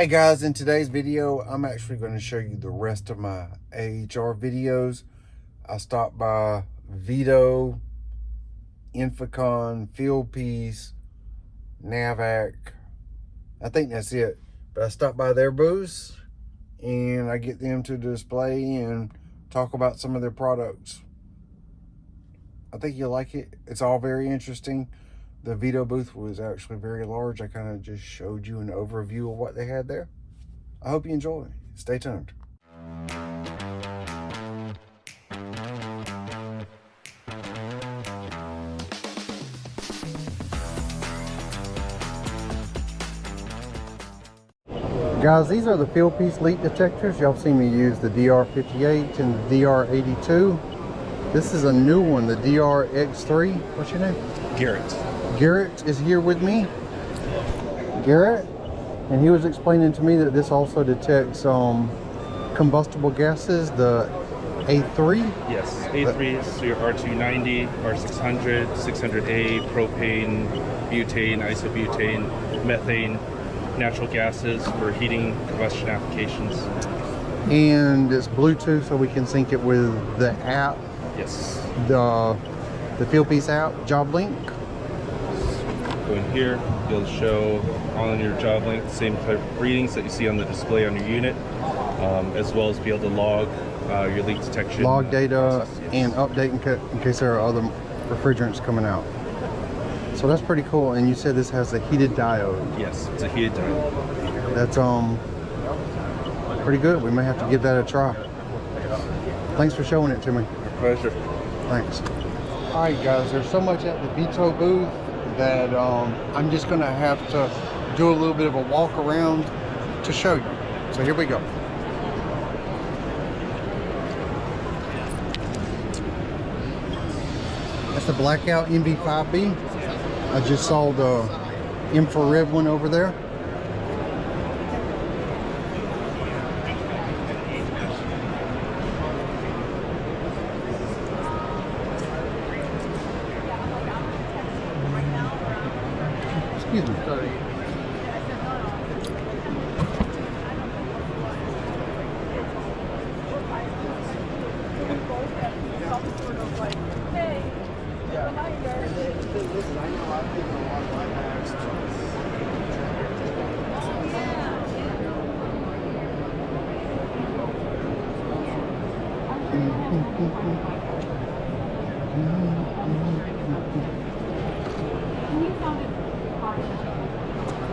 Hey guys, in today's video, I'm actually going to show you the rest of my AHR videos. I stopped by Veto, Inficon, Fieldpiece, Navac. I think that's it. But I stopped by their booths and I get them to display and talk about some of their products. I think you'll like it. It's all very interesting. The Veto booth was actually very large. I kind of just showed you an overview of what they had there. I hope you enjoy. Stay tuned. Guys, these are the Fieldpiece leak detectors. Y'all seen me use the DR58 and the DR82. This is a new one, the DRX3. What's your name? Garrett. Garrett is here with me. Garrett, and he was explaining to me that this also detects combustible gases, the A3. Yes, A3 is your R290, R600, 600A, propane, butane, isobutane, methane, natural gases for heating combustion applications. And it's Bluetooth, so we can sync it with the app. Yes. The Fieldpiece app, JobLink. Go in here, you'll show on your job link the same type of readings that you see on the display on your unit, as well as be able to log your leak detection. Log data process, yes. and update in case there are other refrigerants coming out. So that's pretty cool. And you said this has a heated diode. Yes, it's a heated diode. That's pretty good. We may have to give that a try. Thanks for showing it to me. My pleasure. Thanks. All right, guys, there's so much at the Veto booth that I'm just gonna have to do a little bit of a walk around to show you. So here we go. That's the blackout MV5B. I just saw the infrared one over there. Excuse me.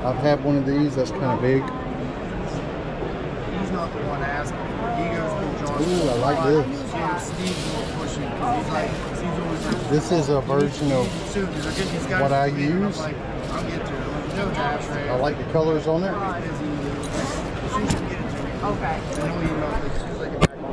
I've had one of these that's kind of big. He's not the one asking. He goes to John. Ooh, I like this. Steve's pushing because he's like, Steve's always like, This is a version of soon, because they're getting these guys what I to me, and I'm use. like, I'll get to it. No tax rate. I like the colors on it. As soon as you get it to me. Okay. And he'll email it as soon as I get back on.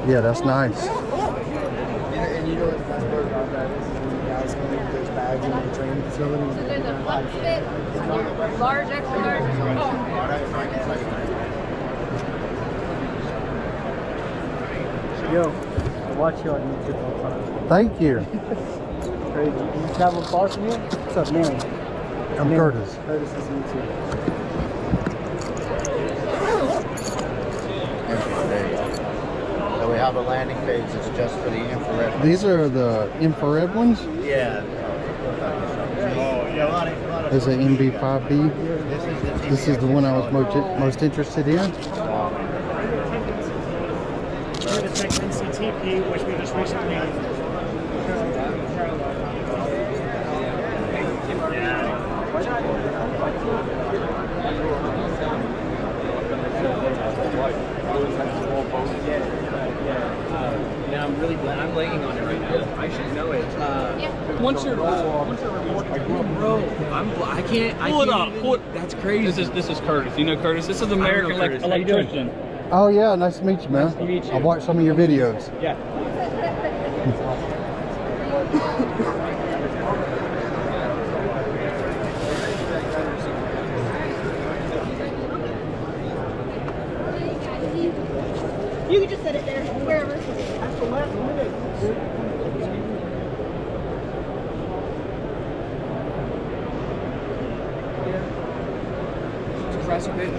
Yeah, that's nice. And you know what the best part about that is when the guys come in with those bags into the training facilities. So there's a flex fit, large, extra large. Yo, I watch you on YouTube all the time. Thank you. Crazy. You travel far from here? What's up, man? I'm Curtis. Curtis is YouTube. So we have a landing page that's just for the infrared. These are the infrared ones. Yeah. There's an MB5B. This is the one I was most interested in. We detect NCTP, which we just recently. Yeah, I'm really glad. I'm laying on it right now. I should know it. Once you're bro, I can't. Pull it up. That's crazy. This is Curtis. You know Curtis? This is American Curtis. How you doing? electrician. Oh yeah, nice to meet you, man. Nice to meet you. I've watched some of your videos. Yeah. You can just set it there, wherever. That's the last minute. recipe.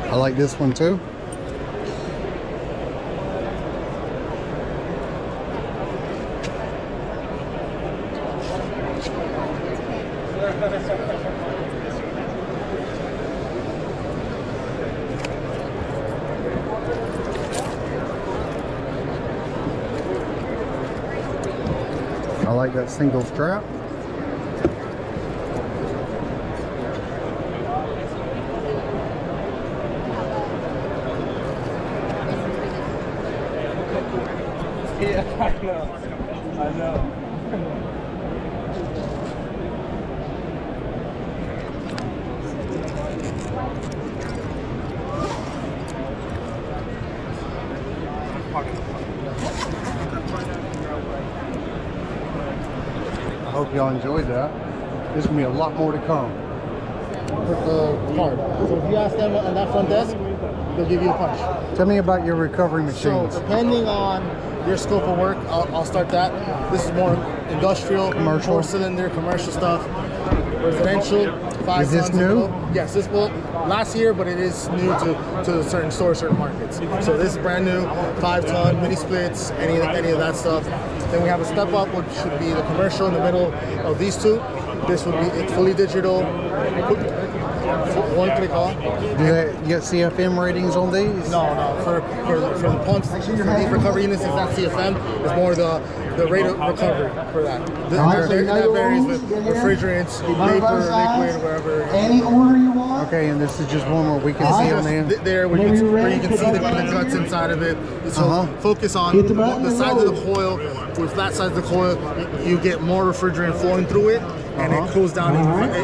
I like this one too. I like that single strap. Yeah, I know. I know. I hope y'all enjoyed that. There's gonna be a lot more to come. With the card. So if you ask them on that front desk, they'll give you the punch. Tell me about your recovery So machines. depending on your scope of work, I'll start that. This is more industrial, Commercial. 4-cylinder, commercial stuff. Residential, 5 Is this tons and new? below. Yes, this will last year, but it is new to certain stores, certain markets. So this is brand new, 5-ton mini splits, any of that stuff. Then we have a step up, which should be the commercial in the middle of these two. This would be it's fully digital, one click off. You get CFM ratings on these? No, for the pumps, for these recovery units, it's not CFM. It's more the rate of recovery for that. That varies with refrigerants, vapor, liquid, whatever. Any order you want. Okay, and this is just one where we can see on the end. There where you can see the guts inside of it. So focus on the sides of the coil. With that side of the coil, you get more refrigerant flowing through it, and it cools down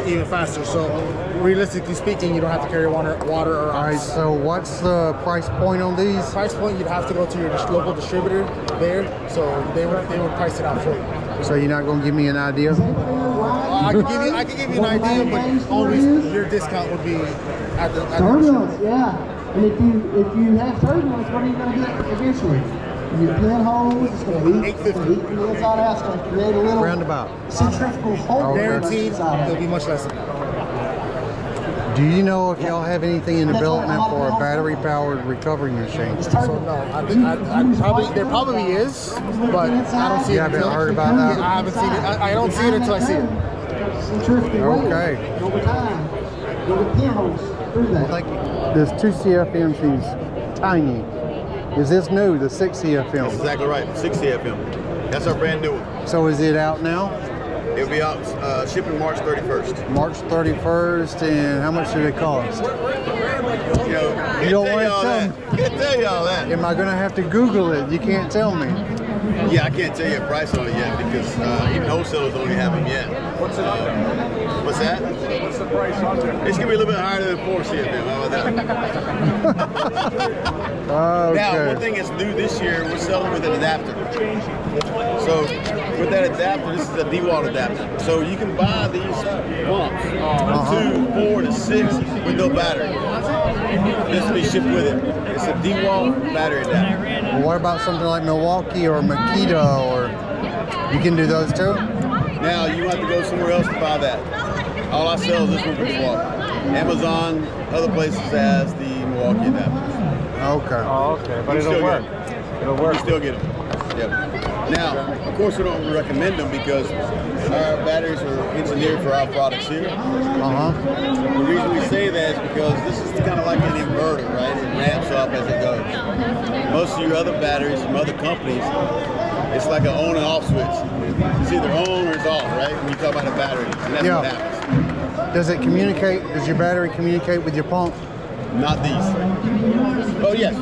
even faster. So realistically speaking, you don't have to carry water or ice. All right, so what's the price point on these? Price point, you'd have to go to your local distributor there, so they would price it out for you. So you're not going to give me an idea? I could give you an idea, but always your discount would be at the Turbulence, yeah. And if you have turbulence, what are you going to get eventually? You pinholes, it's going to heat from the inside out, it's going to create a little Roundabout. centrifugal hole. Guaranteed, it'll be much less than that. Do you know if y'all have anything in development for a battery-powered recovery machine? So no, there probably is, but I don't see it. You haven't heard about that? I haven't seen it. I don't see it until I see it. Okay. Over time, you'll get pinholes through that. Thank you. There's 2 CFMs, these tiny. Is this new, the 6 CFM? That's exactly right, 6 CFM. That's our brand new one. So is it out now? It'll be out shipping March 31st. March 31st, and how much did it cost? You don't want to tell me? I can't tell you all that. Am I going to have to Google it? You can't tell me. Yeah, I can't tell you a price on it yet because even wholesalers don't even have them yet. What's that? What's the price on it? It's going to be a little bit higher than 4 CFM. How about that? Okay. Now, one thing that's new this year, we're selling with an adapter. So with that adapter, this is a D-Wall adapter. So you can buy these pumps, 2, 4 to 6 with no battery. This will be shipped with it. It's a D-Wall battery adapter. Well, what about something like Milwaukee or Makita, or you can do those too? Now you have to go somewhere else to buy that. All I sell is this one for Milwaukee. Amazon, other places has the Milwaukee adapters. Okay. Oh, okay, but it'll work. It'll work. You still get them. Yep. Now, of course, we don't recommend them because our batteries are engineered for our products here. The reason we say that is because this is kind of like an inverter, right? It ramps up as it goes. Most of your other batteries from other companies, it's like an on and off switch. It's either on or it's off, right? When you talk about a battery, and that's what happens. Does it communicate? Does your battery communicate with your pump? Not these. Oh yes,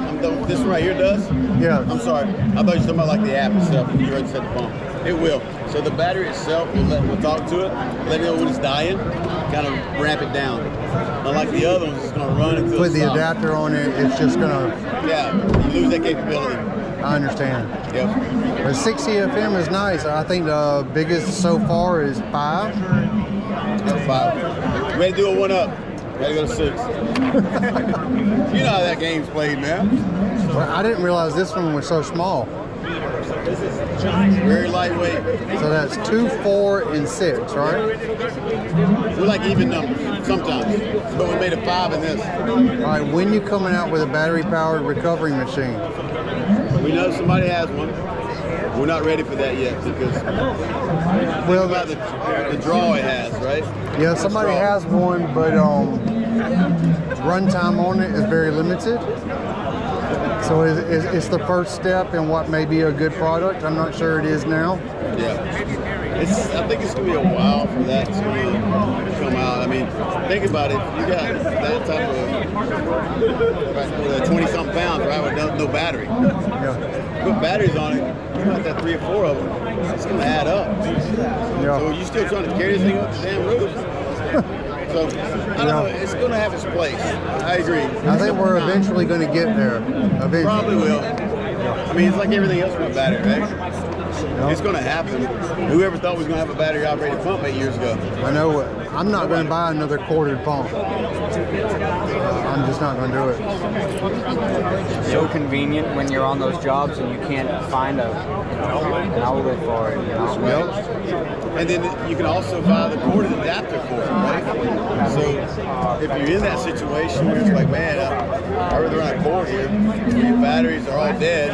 this one right here does? Yeah. I'm sorry. I thought you were talking about like the app itself. You already said the pump. It will. So the battery itself will talk to it, let it know when it's dying, kind of ramp it down. Unlike the other ones, it's going to run until Put the adapter on it, it's just going to... Yeah, you lose that capability. I understand. Yep. But 60 FM is nice. I think the biggest so far is 5. That's 5. We had to do a 1-up. We had to go to 6. You know how that game's played, man. Well, I didn't realize this one was so small. Very lightweight. So that's 2, 4, and 6, right? We like even numbers sometimes, but we made a 5 in this. All right, when you coming out with a battery-powered recovery machine? We know somebody has one. We're not ready for that yet because well, about the draw it has, right? Yeah, somebody has one, but runtime on it is very limited. So it's the first step in what may be a good product. I'm not sure it is now. Yeah. I think it's going to be a while for that to come out. I mean, think about it. You got that type of 20-something pounds, right, with no battery. Yeah. Put batteries on it, you got that 3 or 4 of them, it's going to add up. Yeah. So you're still trying to carry this thing up the damn roof. So, I don't know, it's going to have its place. I agree. I think we're eventually going to get there. Eventually. Probably will. I mean, it's like everything else with a battery, right? It's going to happen. Whoever thought we was going to have a battery-operated pump 8 years ago? I know. I'm not going to buy another corded pump. I'm just not going to do it. So convenient when you're on those jobs and you can't find an outlet for it. You know? Well, and then you can also buy the corded adapter for it, right? So if you're in that situation where it's like, man, I really run a cord here, your batteries are all dead,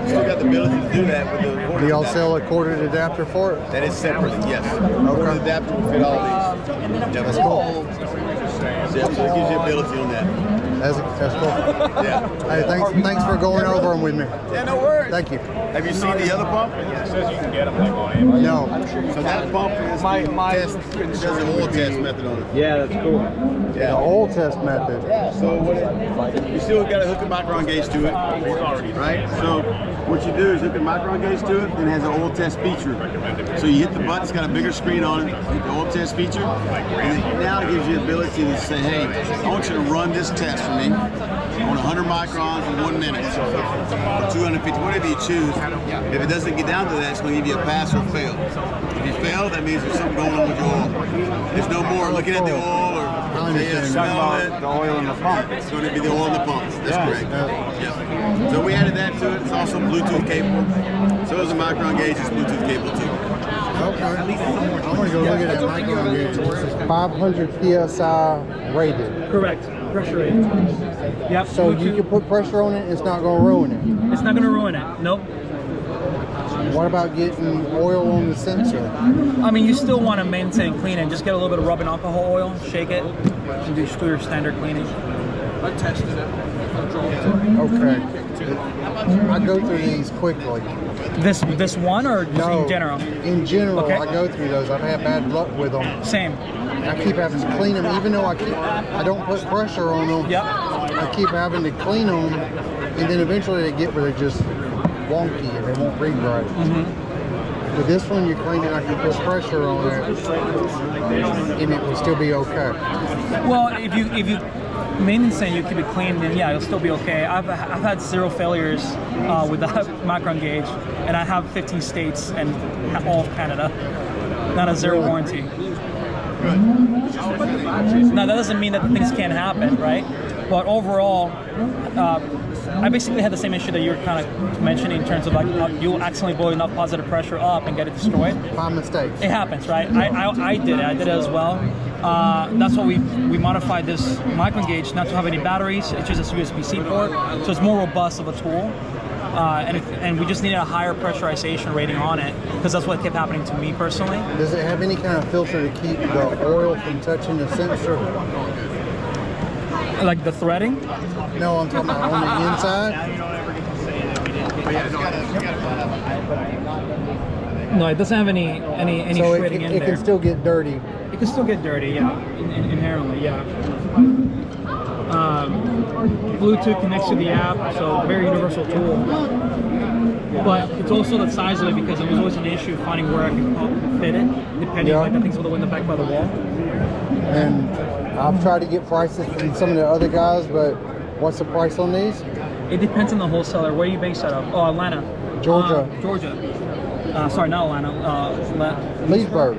you still got the ability to do that with the corded Do y'all adapter. sell a corded adapter for it? That is separate, yes. Corded adapter will fit all these. Yeah, That's cool. Yeah, so it gives you ability on that. That's cool. Yeah. Hey, thanks for going over them with me. Yeah, no worries. Thank you. Have you seen the other pump? It says you can get them like on Amazon. No. So that pump is My test. It does an oil test method on it. Yeah, that's cool. The Yeah. oil test method. So you still got to hook a micron gauge to it, right? So what you do is hook a micron gauge to it, and it has an oil test feature. So you hit the button, it's got a bigger screen on it, hit the oil test feature, and it now gives you the ability to say, hey, I want you to run this test for me on 100 microns in 1 minute, or 250, whatever you choose. If it doesn't get down to that, it's going to give you a pass or fail. If you fail, that means there's something going on with your oil. There's no more looking at the oil or smelling it. The oil in the pump. It's going to be the oil in the pumps. That's correct. Yeah. So we added that to it. It's also Bluetooth capable. So is the micron gauge. It's Bluetooth capable too. Okay. I'm going to go look at that micron gauge. 500 PSI rated. Correct. Pressure rated. Yep. So you can put pressure on it, it's not going to ruin it. It's not going to ruin it. Nope. What about getting oil on the sensor? I mean, you still want to maintain cleaning. Just get a little bit of rubbing alcohol oil, shake it, and do your standard cleaning. I tested it. Okay. I go through these quickly. This one or just No, in general? in general, Okay. I go through those. I've had bad luck with them. Same. I keep having to clean them, even though I don't put pressure on them. Yep. I keep having to clean them, and then eventually they get where they're just wonky and they won't read right. With this one, you clean it, I can put pressure on it, and it will still be okay. Well, if you mainly saying you keep it clean, then yeah, it'll still be okay. I've had 0 failures with the micron gauge, and I have 15 states and all of Canada. Not a 0 warranty. Now that doesn't mean that things can't happen, right? But overall, I basically had the same issue that you were kind of mentioning in terms of like you'll accidentally blow enough positive pressure up and get it destroyed. By mistake. It happens, right? I did it. I did it as well. That's why we modified this micron gauge not to have any batteries. It's just a USB-C port, so it's more robust of a tool. And we just needed a higher pressurization rating on it because that's what kept happening to me personally. Does it have any kind of filter to keep the oil from touching the sensor? Like the threading? No, I'm talking about on the inside. No, it doesn't have any So shredding in it there. can still get dirty. It can still get dirty, yeah, inherently, yeah. Bluetooth connects to the app, so very universal tool. but it's also the size of it, because it was always an issue finding where I can fit it, depending like the things with the window back by the wall. And I've tried to get prices from some of the other guys, but what's the price on these? It depends on the wholesaler. Where are you based out of? Oh, Atlanta. Georgia. Georgia. Sorry, not Atlanta. Leesburg.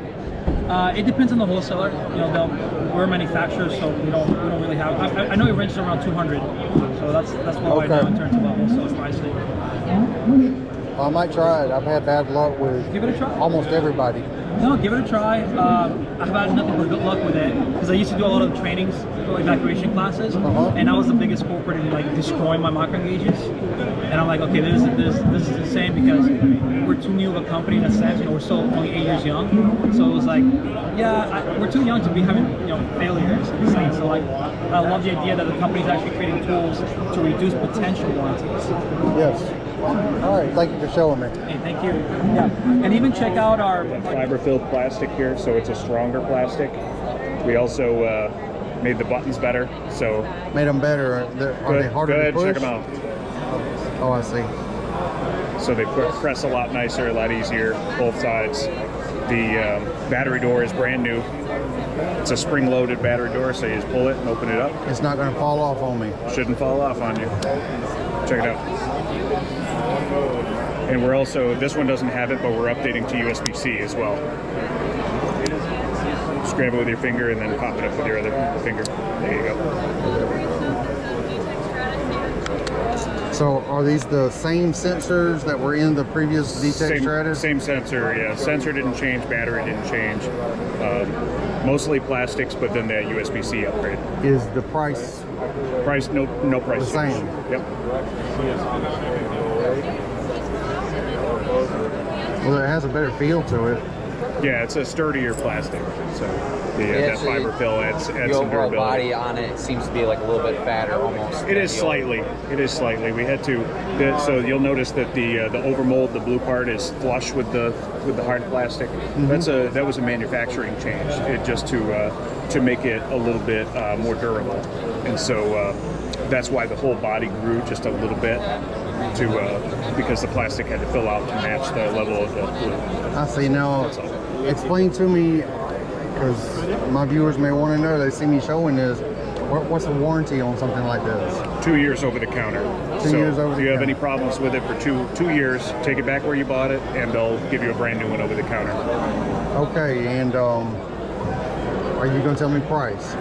It depends on the wholesaler. You know, we're manufacturers, so we don't really have. I know it ranges around 200, so that's what I know in terms of wholesale pricing. I might try it. I've had bad luck with Give it a try. almost everybody. No, give it a try. I've had nothing but good luck with it, because I used to do a lot of the trainings, evacuation classes, and I was the biggest culprit in like destroying my micron gauges. And I'm like, okay, this is insane, because we're too new of a company in a sense. You know, we're still only 8 years young, so it was like, yeah, we're too young to be having failures. So like, I love the idea that the company's actually creating tools to reduce potential warranties. Yes. All right, thank you for showing me. Hey, thank you. Yeah, and even check out our fiber-filled plastic here, so it's a stronger plastic. We also made the buttons better, so made them better. Are they harder to push? Check them out. Oh, I see. So they press a lot nicer, a lot easier, both sides. The battery door is brand new. It's a spring-loaded battery door, so you just pull it and open it up. It's not going to fall off on me. Shouldn't fall off on you. Check it out. And we're also, this one doesn't have it, but we're updating to USB-C as well. Just grab it with your finger and then pop it up with your other finger. There you go. So are these the same sensors that were in the previous D-TEK Stratus? Same sensor, yeah. Sensor didn't change, battery didn't change. Mostly plastics, but then that USB-C upgrade. Is the price? No price. The same. Yep. Well, it has a better feel to it. Yeah, it's a sturdier plastic, so that fiber fill adds some the overall durability. body on it seems to be like a little bit fatter almost. It is slightly. It is slightly. We had to. So you'll notice that the overmold, the blue part, is flush with the hard plastic. That was a manufacturing change. It just to make it a little bit more durable, and so that's why the whole body grew just a little bit. Because the plastic had to fill out to match the level of the glue. I see. Now, explain to me, because my viewers may want to know, they see me showing this, what's the warranty on something like this? 2 years over the counter. 2 years over the counter. If you have any problems with it for two years, take it back where you bought it, and they'll give you a brand new one over the counter. Okay, and are you going to tell me price?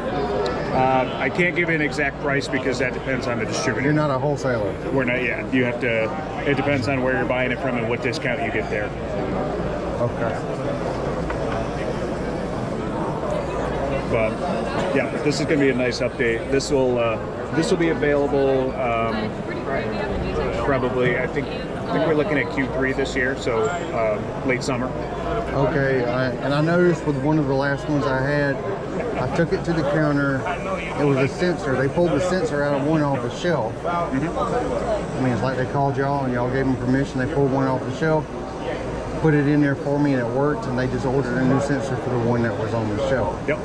I can't give you an exact price because that depends on the distributor. You're not a wholesaler. We're not yet. You have to. It depends on where you're buying it from and what discount you get there. Okay. But yeah, this is going to be a nice update. This will be available probably. I think we're looking at Q3 this year, so late summer. Okay, and I noticed with one of the last ones I had, I took it to the counter. It was a sensor. They pulled the sensor out of one off the shelf. I mean, it's like they called y'all and y'all gave them permission. They pulled one off the shelf, put it in there for me, and it worked. And they just ordered a new sensor for the one that was on the shelf. Yep.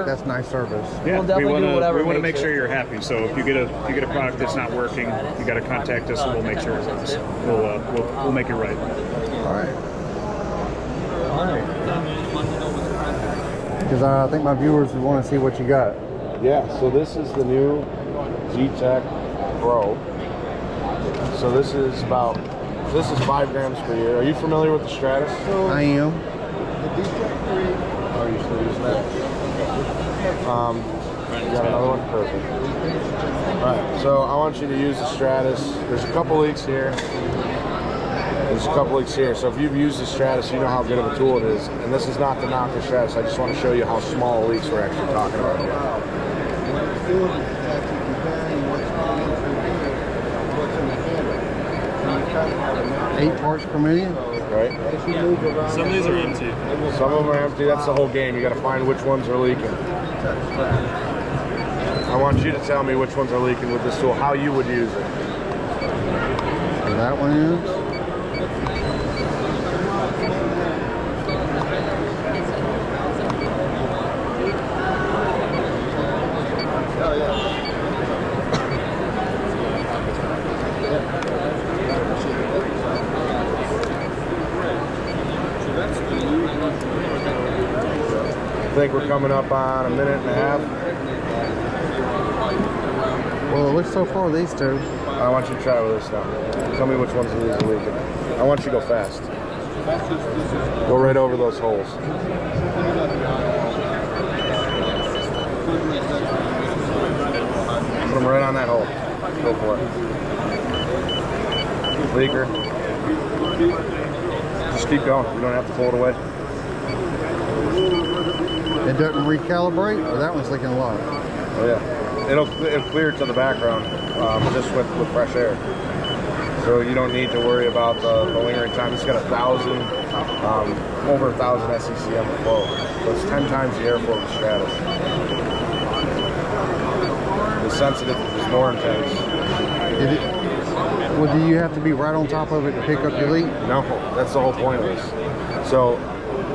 That's nice service. Yeah, we want to make sure you're happy. So if you get a product that's not working, you got to contact us, and we'll make sure it works. We'll make it right. All right. Because I think my viewers would want to see what you got. Yeah. So this is the new D-TEK Pro. So this is 5 grams per year. Are you familiar with the Stratus? I am. The D-TEK 3. Oh, you're still using that? You got another one? Perfect. Alright, so I want you to use the Stratus. There's a couple leaks here. So if you've used the Stratus, you know how good of a tool it is. And this is not to knock the Stratus. I just want to show you how small leaks we're actually talking about here. 8 parts per million? Right. Some of these are empty. Some of them are empty. That's the whole game. You got to find which ones are leaking. I want you to tell me which ones are leaking with this tool, how you would use it. That one is? think we're coming up on a minute and a half. Well, it looks so far these two. I want you to try with this now. Tell me which ones of these are leaking. I want you to go fast. Go right over those holes. Put them right on that hole. Go for it. Leaker. Just keep going. You don't have to pull it away. It doesn't recalibrate, or that one's leaking a lot? Oh yeah. It'll clear to the background just with fresh air. So you don't need to worry about the lingering time. It's got 1,000, over 1,000 SCCM flow. So it's 10 times the airflow of the Stratus. The sensitive is more intense. Well, do you have to be right on top of it to pick up your leak? No, that's the whole point of this. So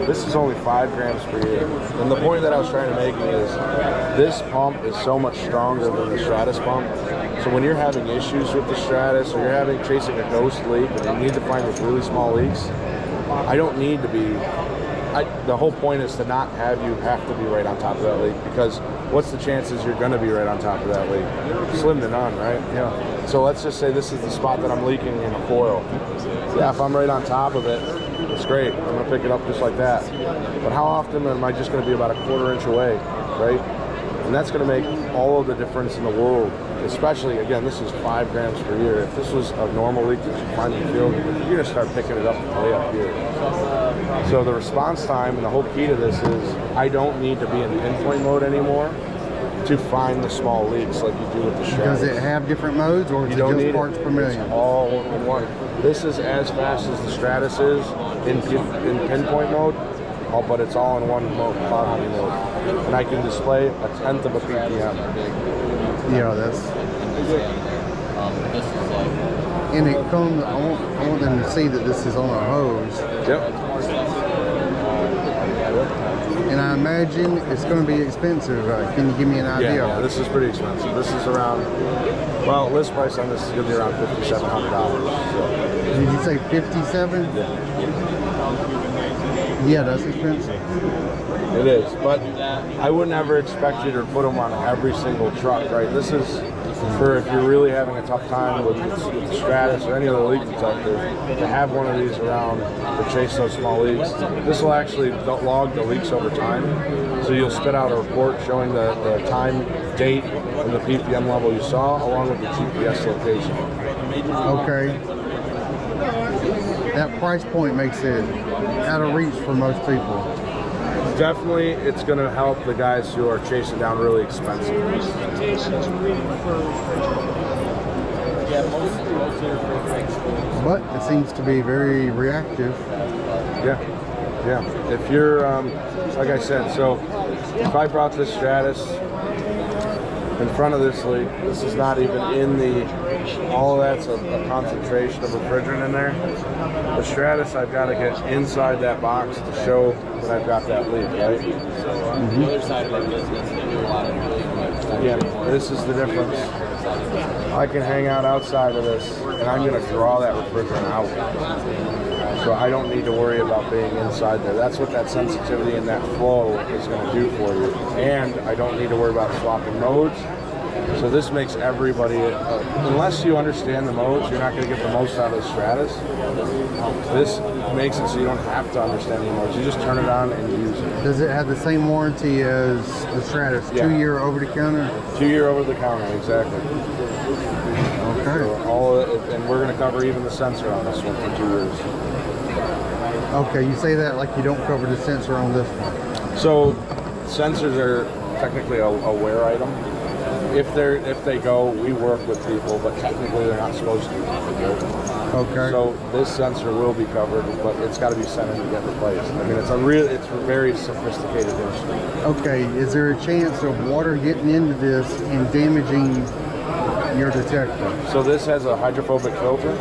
this is only 5 grams per year. And the point that I was trying to make is this pump is so much stronger than the Stratus pump. So when you're having issues with the Stratus, or you're chasing a ghost leak, and you need to find those really small leaks, I don't need to be, the whole point is to not have you have to be right on top of that leak, because what's the chances you're gonna be right on top of that leak? Slim to none, right? Yeah. So let's just say this is the spot that I'm leaking in a coil. Yeah, if I'm right on top of it, it's great. I'm gonna pick it up just like that. But how often am I just gonna be about a 1/4 inch away, right? And that's gonna make all of the difference in the world. Especially, again, this is 5 grams per year. If this was a normal leak that you find in the field, you're gonna start picking it up way up here. So the response time and the whole key to this is I don't need to be in pinpoint mode anymore to find the small leaks like you do with the Stratus. Does it have different modes, or is it just parts per million? It's all in one. This is as fast as the Stratus is in pinpoint mode, but it's all in one mode, cloud honey mode. And I can display 1/10 of a ppm. Yeah, that's. And it comes. I want them to see that this is on a hose. Yep. And I imagine it's going to be expensive. Can you give me an idea? Yeah, this is pretty expensive. This is around. Well, list price on this is going to be around $5,700. So. Did you say 57? Yeah. Yeah, that's expensive. It is, but I wouldn't ever expect you to put them on every single truck, right? This is for if you're really having a tough time with the Stratus or any other leak detector, to have one of these around to chase those small leaks. This will actually log the leaks over time, so you'll spit out a report showing the time, date, and the ppm level you saw, along with the GPS location. Okay. That price point makes it out of reach for most people. Definitely, it's going to help the guys who are chasing down really expensive. But it seems to be very reactive. Yeah, yeah. If you're, like I said, so if I brought this Stratus in front of this leak, this is not even in the, all of that's a concentration of refrigerant in there. The Stratus, I've got to get inside that box to show that I've got that leak, right? The other side of our business, they do a lot of yeah, this is the difference. I can hang out outside of this, and I'm going to draw that refrigerant out. So I don't need to worry about being inside there. That's what that sensitivity and that flow is going to do for you. And I don't need to worry about swapping modes. So this makes everybody, unless you understand the modes, you're not going to get the most out of the Stratus. This makes it so you don't have to understand the modes. You just turn it on and use it. Does it have the same warranty as the Stratus? Yeah. 2-year over-the-counter? 2-year over-the-counter, exactly. Okay. So all of it, and we're going to cover even the sensor on this one for 2 years. Okay, you say that like you don't cover the sensor on this one. So sensors are technically a wear item. If they go, we work with people, but technically they're not supposed to be covered. Okay. So this sensor will be covered, but it's got to be sent in to get replaced. I mean, it's a very sophisticated instrument. Okay, is there a chance of water getting into this and damaging your detector? So this has a hydrophobic filter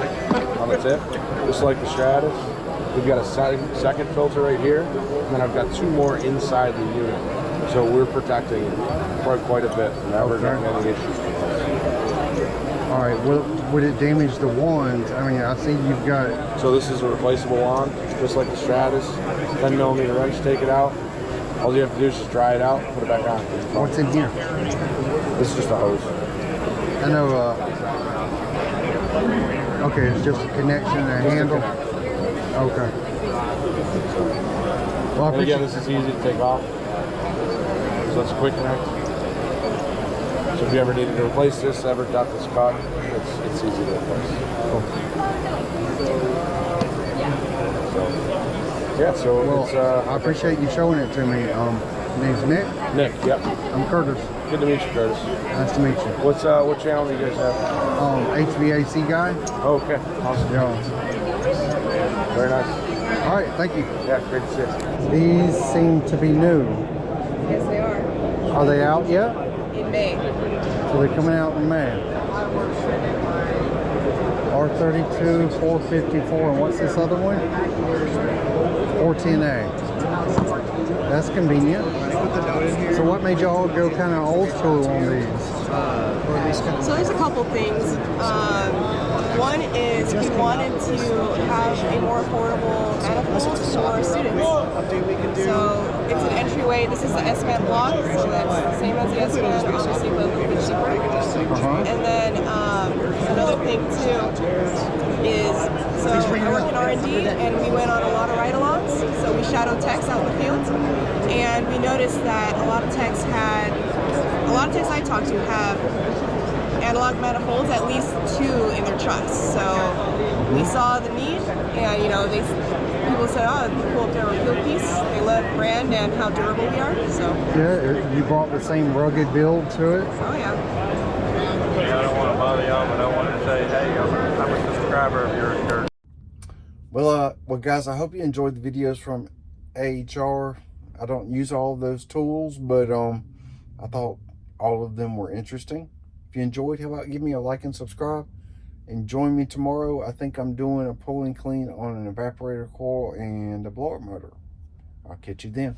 on the tip, just like the Stratus. We've got a second filter right here, and then I've got 2 more inside the unit. So we're protecting quite a bit, never getting any issues. All right, would it damage the wands? I mean, I see you've got... So this is a replaceable wand, just like the Stratus. 10mm wrench, take it out. All you have to do is just dry it out, put it back on. What's in here? This is just a hose. I know, okay, it's just a connection and a handle. Okay. Well, and again, this is easy to take off. So it's a quick connect. So if you ever needed to replace this, ever got this caught, it's easy to replace. Cool. Yeah, so well, it's, I appreciate you showing it to me. Name's Nick. Nick, yep. I'm Curtis. Good to meet you, Curtis. Nice to meet you. What channel do you guys have? HVAC guy. Oh, okay, awesome. Yeah. Very nice. All right, thank you. Yeah, great to see you. These seem to be new. Yes, they are. Are they out yet? In May. So they're coming out in May. R32, 454, and what's this other one? 410A. That's convenient. So what made y'all go kind of old school on these? So there's a couple things. One is we wanted to have a more affordable manifold for students. So it's an entryway. This is the S-Man block, so that's the same as the S-Man, obviously, but a little bit cheaper. And then another thing too is, so I work in R&D, and we went on a lot of ride-alongs. So we shadowed techs out in the field, and we noticed that a lot of techs I talked to have analog manifolds, at least 2 in their trucks. So we saw the need, and people said, oh, it'd be cool if there were Fieldpiece. They love brand and how durable we are. So yeah, you brought the same rugged build to it. Oh yeah. I don't want to bother y'all, but I wanted to say, hey, I'm a subscriber of yours. Well, guys, I hope you enjoyed the videos from AHR. I don't use all of those tools, but I thought all of them were interesting. If you enjoyed, how about give me a like and subscribe, and join me tomorrow. I think I'm doing a pull and clean on an evaporator coil and a blower motor. I'll catch you then.